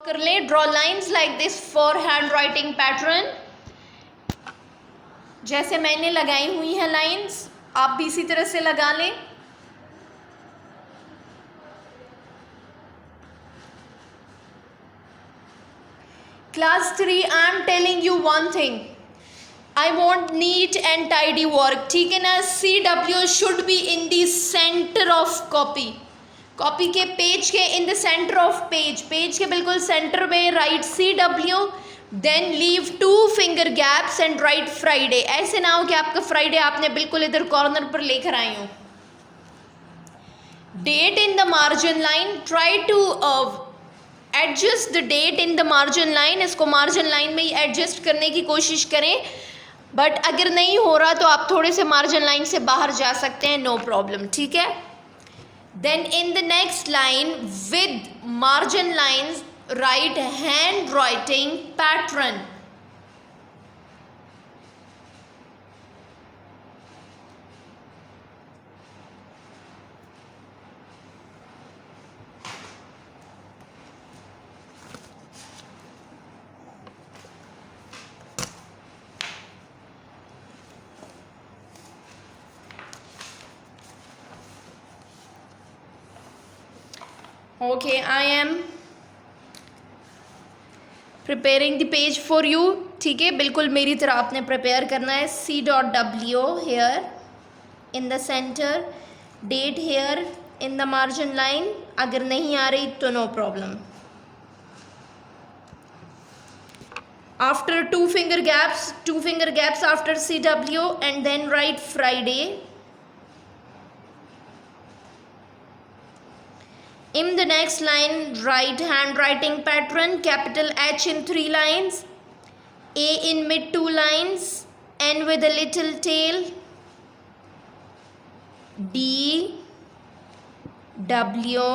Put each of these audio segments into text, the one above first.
कर लें, draw lines like this for hand writing pattern. जैसे मैंने लगाई हुई हैं लाइंस, आप भी इसी तरह से लगा लें। Class 3, I am telling you one thing. I want neat and tidy work. ठीक है ना? CW should be in the center of copy. Copy के पेज के in the center of page. Page के बिल्कुल सेंटर में write CW. Then leave 2 finger gaps and write Friday. ऐसे ना हो कि आपका Friday आपने बिल्कुल इधर कॉर्नर पर लेकर आई हो. Date in the margin line. Try to adjust the date in the margin line. इसको मार्जिन लाइन में ही एडजस्ट करने की कोशिश करें, बट अगर नहीं हो रहा तो आप थोड़े से मार्जिन लाइन से बाहर जा सकते हैं, नो प्रॉब्लम. ठीक है. Then in the next line with margin lines right hand writing pattern. Okay, I am preparing the page for you. ठीक है, बिल्कुल मेरी तरह आपने प्रिपेयर करना है. C.W here in the center, date here in the margin line. अगर नहीं आ रही तो no problem. After 2 finger gaps after CW and then write Friday. In the next line, write handwriting pattern, capital H in 3 lines, A in mid 2 lines, N with a little tail, D, W,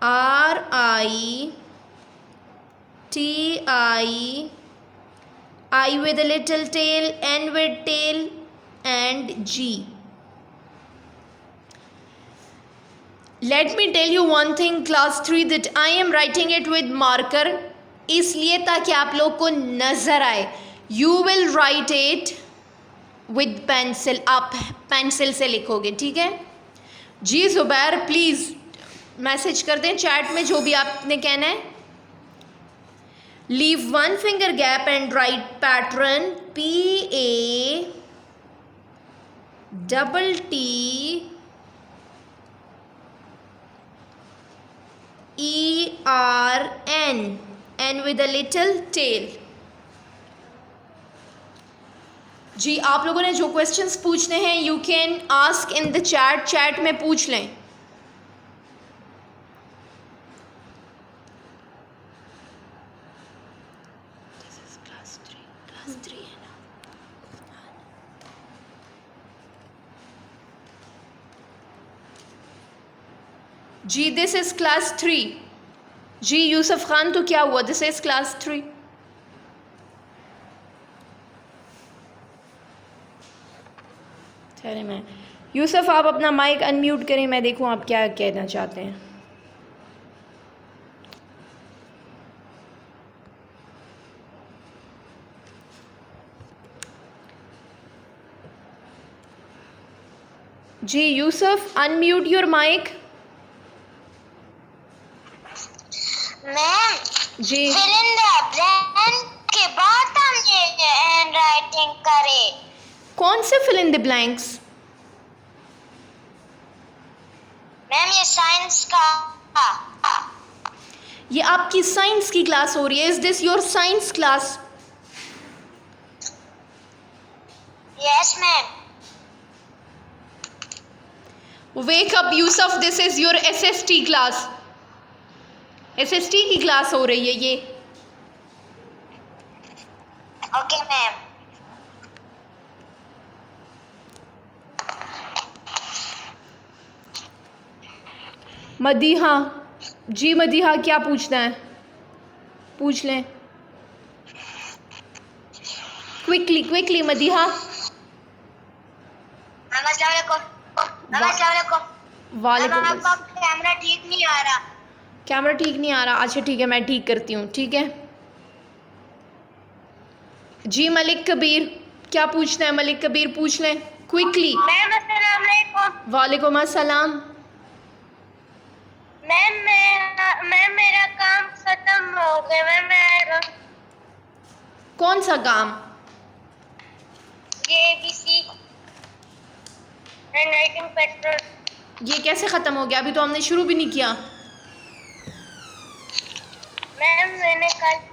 R, I, T, I with a little tail, N with tail, and G. Let me tell you one thing, class 3, that I am writing it with marker, इसलिए ताकि आप लोग को नज़र आए. You will write it with pencil. आप pencil से लिखोगे. ठीक है जी. ज़ुबैर प्लीज़ मैसेज कर दें चैट में जो भी आपने कहना है. Leave 1 finger gap and write pattern PATTERN. N with a little tail. जी आप लोगों ने जो क्वेश्चंस पूछने हैं you can ask in the chat में पूछ लें. क्लास 3 है ना. जी दिस इज क्लास 3. जी यूसुफ खान तो क्या हुआ, दिस इज क्लास 3. चलिए मैं यूसुफ आप अपना माइक अनम्यूट करें, मैं देखूं आप क्या कहना चाहते हैं. Ji Yusuf unmute your mic. Ma'am ji fill in the blank के बाद हम ये हैंड राइटिंग करें. कौन से fill in the blanks? Ma'am ये साइंस का. ये आपकी साइंस की क्लास हो रही है. Is this your science class? Yes ma'am. Wake up Yusuf, this is your SST class. SST की क्लास हो रही है ये. Okay ma'am. मदीहा जी, मदीहा क्या पूछना है पूछ लें. क्विकली मदीहा. अस्सलाम वालेकुम. वालेकुम आपका कैमरा ठीक नहीं आ रहा. कैमरा ठीक नहीं आ रहा, अच्छा ठीक है मैं ठीक करती हूँ, ठीक है जी। मलिक कबीर क्या पूछना है? मलिक कबीर पूछ लें क्विकली। मैम अस्सलाम वालेकुम। वालेकुम अस्सलाम। मैम मेरा काम खत्म हो गया। मैं कौन सा काम? ये ABC हैंडराइटिंग पैटर्न। ये कैसे ख़त्म हो गया? अभी तो हमने शुरू भी नहीं किया। मैम मैंने कल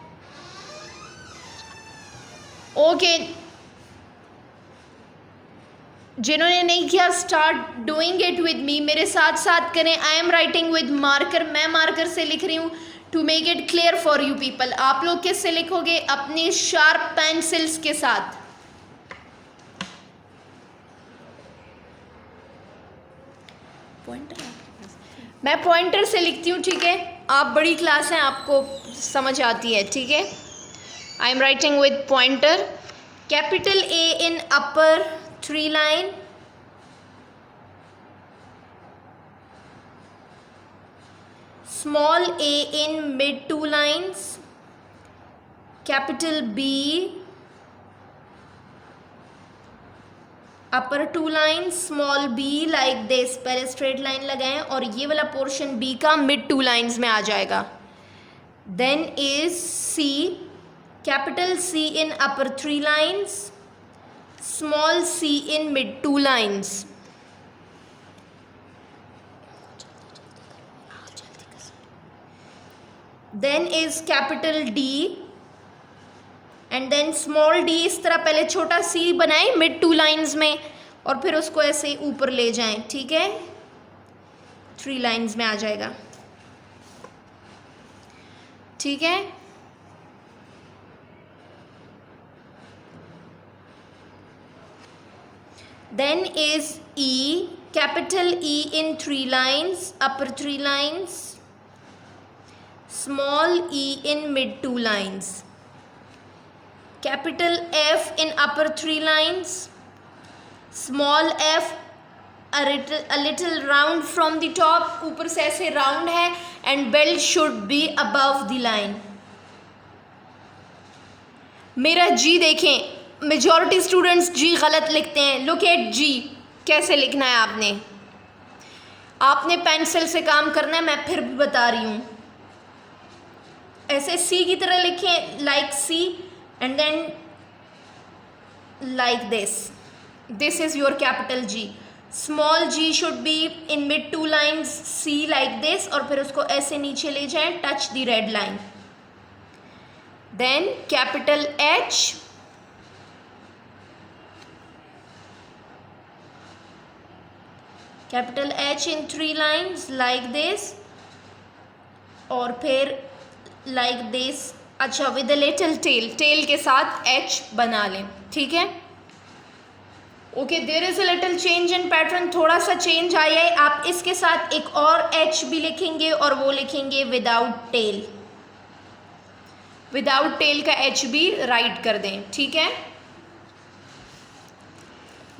ओके, जिन्होंने नहीं किया start doing it with me, मेरे साथ साथ करें। I am writing with marker, मैं मार्कर से लिख रही हूँ to make it clear for you people. आप लोग किससे लिखोगे? अपनी शार्प पेंसिल्स के साथ। मैं पॉइंटर से लिखती हूँ, ठीक है। आप बड़ी क्लास हैं, आपको समझ आती है, ठीक है। आई am writing with pointer. Capital A in upper 3 line, small a in mid 2 lines, capital B upper 2 lines, small b like this। पहले स्ट्रेट लाइन लगाएं और ये वाला पोर्शन B का मिड 2 lines में आ जाएगा। Then is C, capital C in upper 3 lines, small c in mid 2 lines, then is capital D and then small d। इस तरह पहले छोटा c बनाएं मिड 2 lines में और फिर उसको ऐसे ऊपर ले जाएं, ठीक है। 3 lines में आ जाएगा, ठीक है। Then is E, capital E in 3 lines, upper 3 lines, small e in mid 2 lines, capital F in upper 3 lines, small f a little round from the top, ऊपर से ऐसे round है, and belt should be above the line। मेरा G देखें, majority students जी गलत लिखते हैं। Look at जी, कैसे लिखना है आपने? आपने पेंसिल से काम करना है, मैं फिर भी बता रही हूँ। ऐसे सी की तरह लिखें, like C and then like this. This is your capital G. Small G should be in mid 2 lines, C like this, और फिर उसको ऐसे नीचे ले जाएं, touch the red line. Then capital H, capital H in 3 lines like this, और फिर like this। अच्छा, with a little tail, tail के साथ H बना लें, ठीक है। Okay, there is a little change in pattern, थोड़ा सा चेंज आया है। आप इसके साथ एक और H भी लिखेंगे और वो लिखेंगे without tail। विदाउट टेल का H भी राइट कर दें, ठीक है।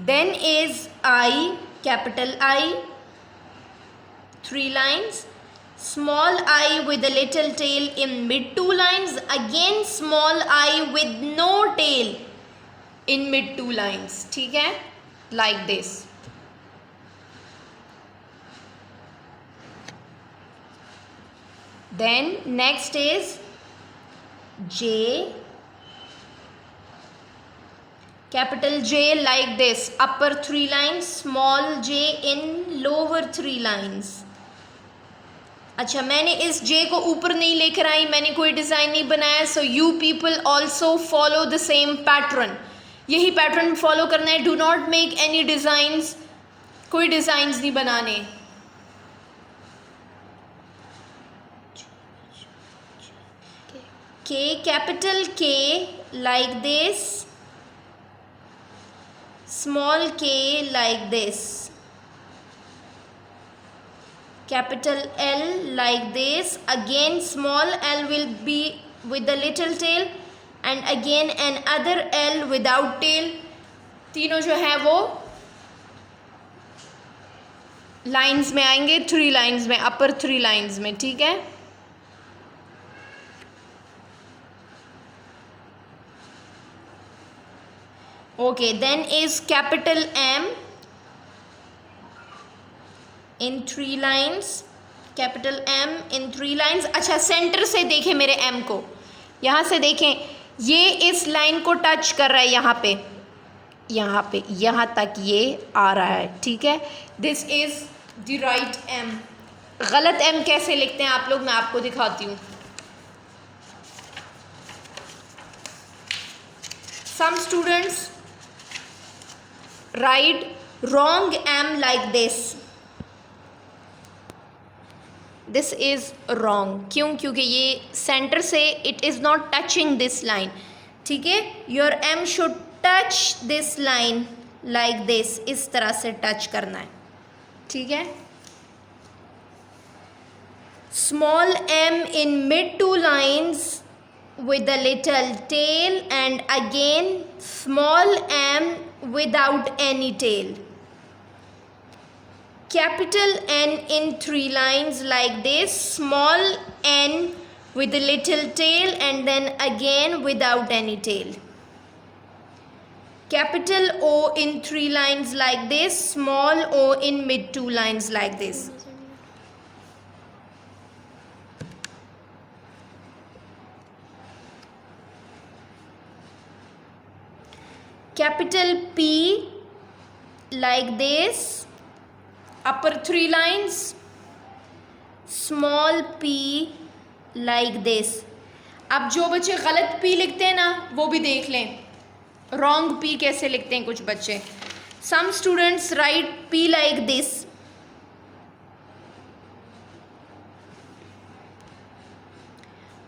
Then is I, capital I, 3 lines, small I with a little tail in mid 2 lines, again small I with no tail in mid 2 lines, ठीक है, like this। Then next is J, capital J like this, upper 3 lines, small j in lower 3 lines। अच्छा, मैंने इस J को ऊपर नहीं लेकर आई, मैंने कोई डिज़ाइन नहीं बनाया। So you people also follow the same pattern, यही पैटर्न फॉलो करना है। Do not make any designs, कोई डिज़ाइंस नहीं बनाने। K, capital K like this, small k like this, capital L like this, again small l will be with the little tail and again another L without tail। तीनों जो है वो lines में आएंगे, 3 lines में, अपर 3 lines में, ठीक है। Okay, then is capital M in 3 lines. Capital M in 3 lines. अच्छा, सेंटर से देखें मेरे M को, यहाँ से देखें, ये इस लाइन को टच कर रहा है यहाँ पे, यहाँ तक ये आ रहा है, ठीक है. This is the right M. गलत M कैसे लिखते हैं आप लोग, मैं आपको दिखाती हूँ. Some students write wrong M like this. This is wrong. क्यों? क्योंकि ये सेंटर से it is not touching this line. ठीक है, your M should touch this line like this. इस तरह से टच करना है, ठीक है. Small M in mid 2 lines with a little tail, and again small M without any tail. Capital N in 3 lines like this, small n with a little tail, and then again without any tail. Capital O in 3 lines like this, small o in mid 2 lines like this. Capital P like this, upper 3 lines, small p like this. अब जो बच्चे गलत p लिखते हैं ना, वो भी देख लें wrong p कैसे लिखते हैं कुछ बच्चे. Some students write p like this.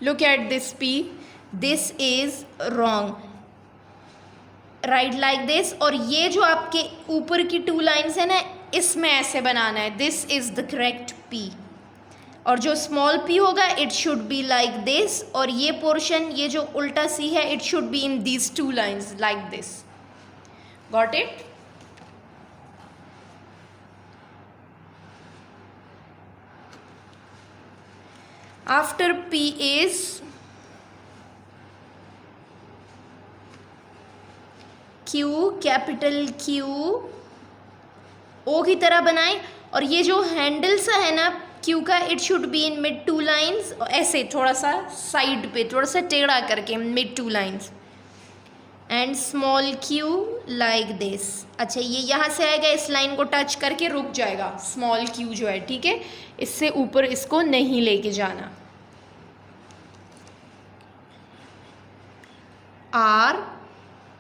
Look at this p. This is wrong. Right like this. और ये जो आपके ऊपर की 2 लाइन्स है ना, इसमें ऐसे बनाना है. This is the correct P. और जो स्मॉल पी होगा it should be like this, और ये पोर्शन, ये जो उल्टा सी है, it should be in these 2 lines like this. Got it? After P is Q, capital Q, O की तरह बनाएं. और ये जो हैंडल सा है ना Q का, it should be in mid 2 lines, ऐसे थोड़ा सा साइड पे, थोड़ा सा टेढ़ा करके mid 2 lines. And small q like this. अच्छा, ये यहाँ से आएगा, इस लाइन को टच करके रुक जाएगा. स्मॉल q जो है, ठीक है, इससे ऊपर इसको नहीं लेके जाना. R,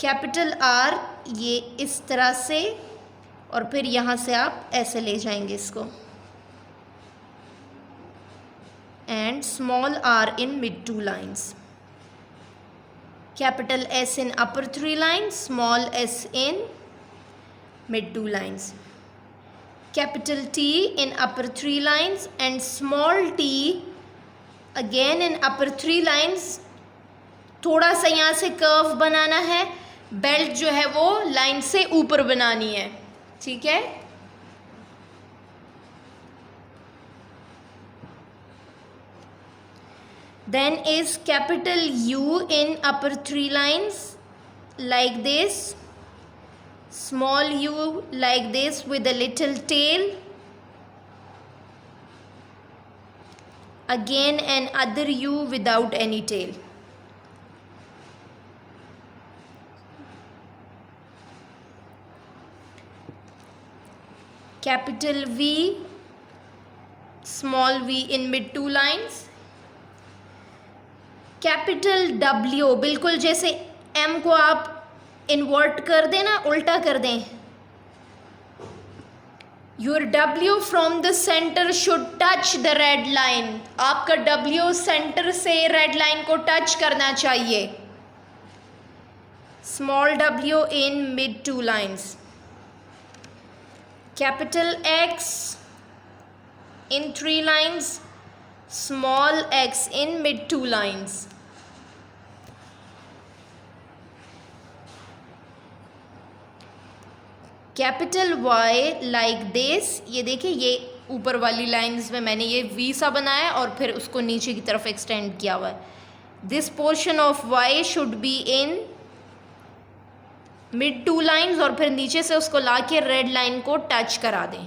कैपिटल R, ये इस तरह से, और फिर यहाँ से आप ऐसे ले जाएंगे इसको. And small r in mid 2 lines. Capital S in upper 3 lines, small s in mid 2 lines. Capital T in upper 3 lines and small t again in upper 3 lines. थोड़ा सा यहाँ से कर्व बनाना है, बेल्ट जो है वो लाइन से ऊपर बनानी है, ठीक है. Then is capital U in upper 3 lines like this, small u like this with a little tail, again another u without any tail. Capital V, small v in mid 2 lines. Capital W, बिल्कुल जैसे M को आप invert कर दें ना, उल्टा कर दें. Your W from the centre should touch the red line. आपका W सेंटर से रेड लाइन को टच करना चाहिए. Small w in mid 2 lines. Capital X in 3 lines, small x in mid 2 lines. Capital Y like this. ये देखिए, ये ऊपर वाली लाइंस में मैंने ये V सा बनाया और फिर उसको नीचे की तरफ एक्सटेंड किया हुआ है. This portion of Y should be in mid 2 lines और फिर नीचे से उसको ला के रेड लाइन को टच करा दें।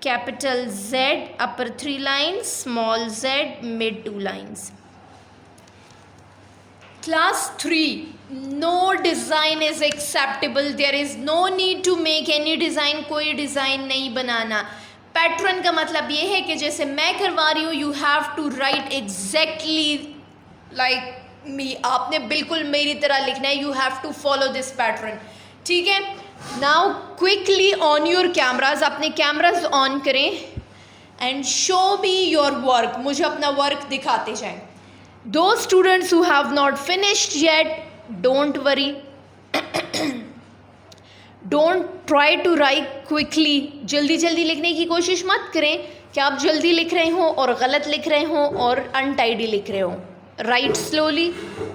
Capital Z upper 3 lines, small z mid 2 lines. Class 3, no design is acceptable, there is no need to make any design, कोई डिज़ाइन नहीं बनाना। पैटर्न का मतलब ये है कि जैसे मैं करवा रही हूँ, you have to write exactly like me, आपने बिल्कुल मेरी तरह लिखना है, you have to follow this pattern, ठीक है। Now quickly on your cameras, अपने कैमराज ऑन करें and show me your work, मुझे अपना वर्क दिखाते जाएं। Those students who have not finished yet, don't worry. Don't try to write quickly. जल्दी जल्दी लिखने की कोशिश मत करें कि आप जल्दी लिख रहे हो और गलत लिख रहे हो और अनटाइडी लिख रहे हो। Write slowly,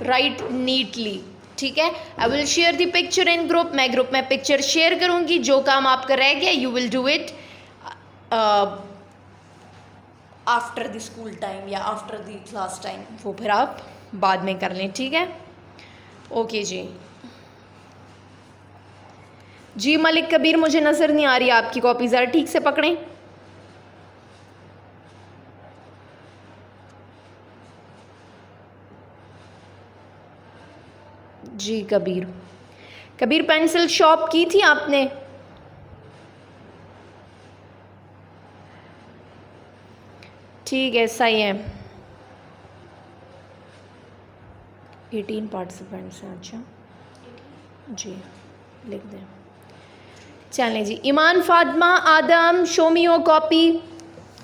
write neatly. ठीक है। I will share the picture in group. मैं ग्रुप में पिक्चर शेयर करूँगी। जो काम आपका रह गया, you will do it after the school time या आफ्टर द क्लास टाइम, वो फिर आप बाद में कर लें, ठीक है। ओके जी मलिक कबीर, मुझे नज़र नहीं आ रही आपकी कॉपी, ज़रा ठीक से पकड़ें। जी कबीर, कबीर पेंसिल शॉप की थी आपने? ठीक है, सही है। 18 पार्टिसिपेंट्स हैं, अच्छा जी लिख दें। चलें जी, Iman Fatima Adam, show me your copy,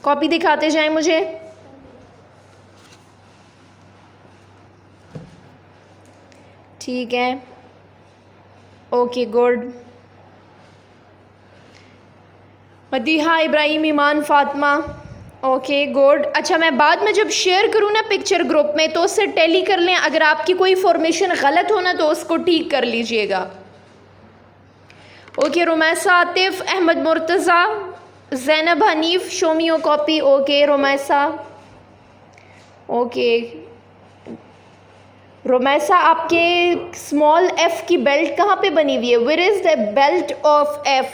copy दिखाते जाएं मुझे। ठीक है, okay good. Madiha Ibrahim, Iman Fatima, okay good. अच्छा, मैं बाद में जब शेयर करूँ ना पिक्चर ग्रुप में, तो उससे टैली कर लें, अगर आपकी कोई फॉर्मेशन गलत हो ना तो उसको ठीक कर लीजिएगा। Okay, Rumaisa Atif, Ahmad Murtaza, Zainab Hanif, show me your copy. Okay Rumaisa, okay Rumaisa, आपके स्मॉल f की बेल्ट कहाँ पे बनी हुई है? Where is the belt of f?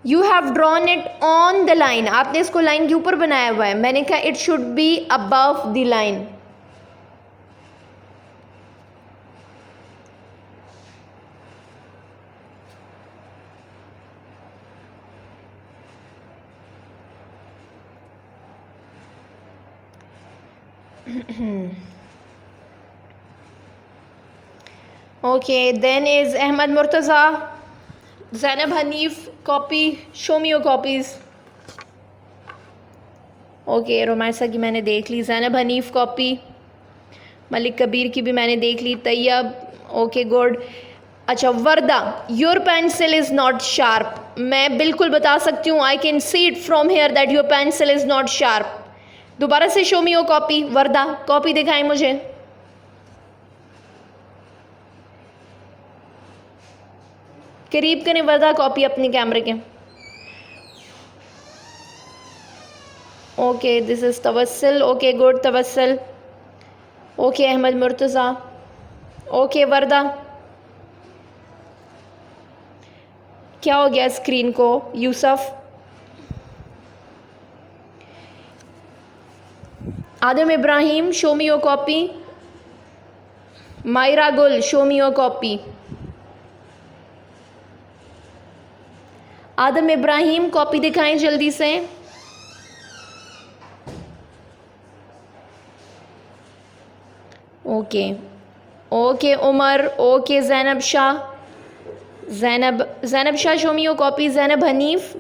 You have drawn it on the line, आपने इसको लाइन के ऊपर बनाया हुआ है। मैंने कहा it should be above the line. Okay, then is Ahmad Murtaza, Zainab Hanif, copy, show me your copies. Okay, Romaisa की मैंने देख ली, ज़ैनब हनीफ कॉपी, मलिक कबीर की भी मैंने देख ली, तैयब, ओके गुड। अच्छा Warda, your pencil is not sharp, मैं बिल्कुल बता सकती हूँ, I can see it from here that your pencil is not sharp. दोबारा से show me your copy, Warda copy दिखाएं मुझे। करीब करें वर्दा कॉपी अपने कैमरे के। Okay, this is Tawassul, okay good तवस्सुल, okay Ahmad Murtaza, okay Warda. क्या हो गया स्क्रीन को? Yusuf, Adam Ibrahim, show me your copy. Maira Gul, show me your copy. Adam Ibrahim copy दिखाएं जल्दी से। Okay okay Umar, okay Zainab Shah, Zainab Shah show me your copy. Zainab Hanif,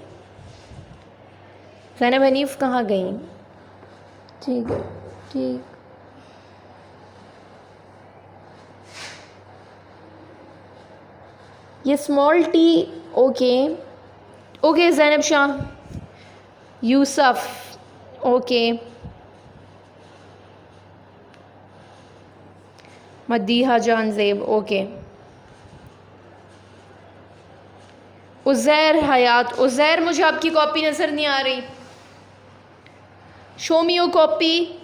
Zainab Hanif कहाँ गई? ठीक है, ठीक, ये small T, okay okay Zainab Shah, Yusuf, okay Madiha Jan Zeb, okay Uzair Hayat. Uzair, मुझे आपकी कॉपी नज़र नहीं आ रही, show me your copy.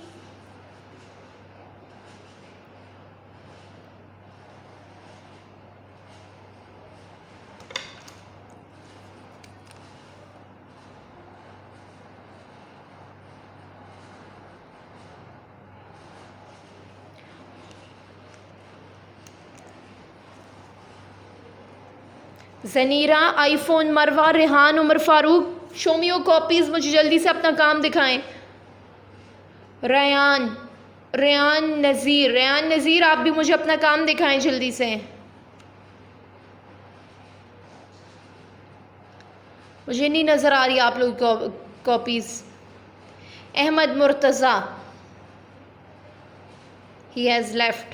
Zanira, iPhone, Marwa, Rehan, Umar Farooq, show me your copies, मुझे जल्दी से अपना काम दिखाएं। रेयान नज़ीर, आप भी मुझे अपना काम दिखाएं जल्दी से। मुझे नहीं नज़र आ रही आप लोग copies. Ahmed Murtaza, he has left.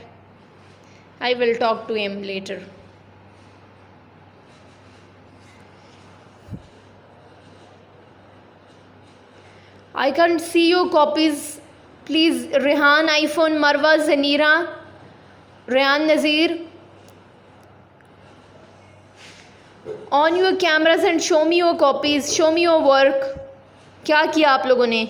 I will talk to him later. I can't see your copies. Please, Rehan, iPhone, Marwa, Zanira, Rehan Nazir. On your cameras and show me your copies. Show me your work. क्या किया आप लोगों ने?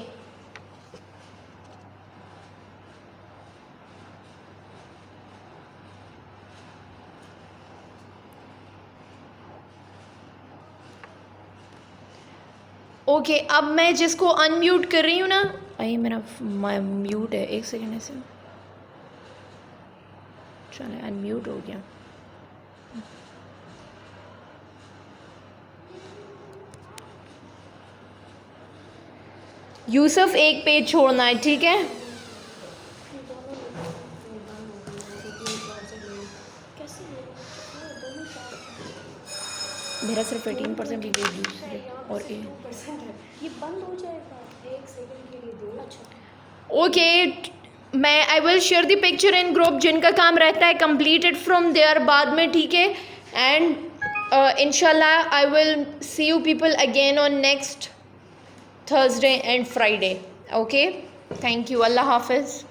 Okay अब मैं जिसको unmute कर रही हूँ ना, अरे मेरा म्यूट है, एक सेकेंड ऐसे चले, अनम्यूट हो गया। यूसुफ एक पेज छोड़ना है, ठीक है? मेरा सिर्फ 18% ही और ये बंद हो जाएगा 1 सेकंड के लिए दो। अच्छा ओके, मैं I will share the picture in group, जिनका काम रहता है कंप्लीटेड फ्रॉम देयर बाद में, ठीक है? एंड इंशाल्लाह I will see you people again on next Thursday and Friday. Okay, thank you, अल्लाह हाफिज़।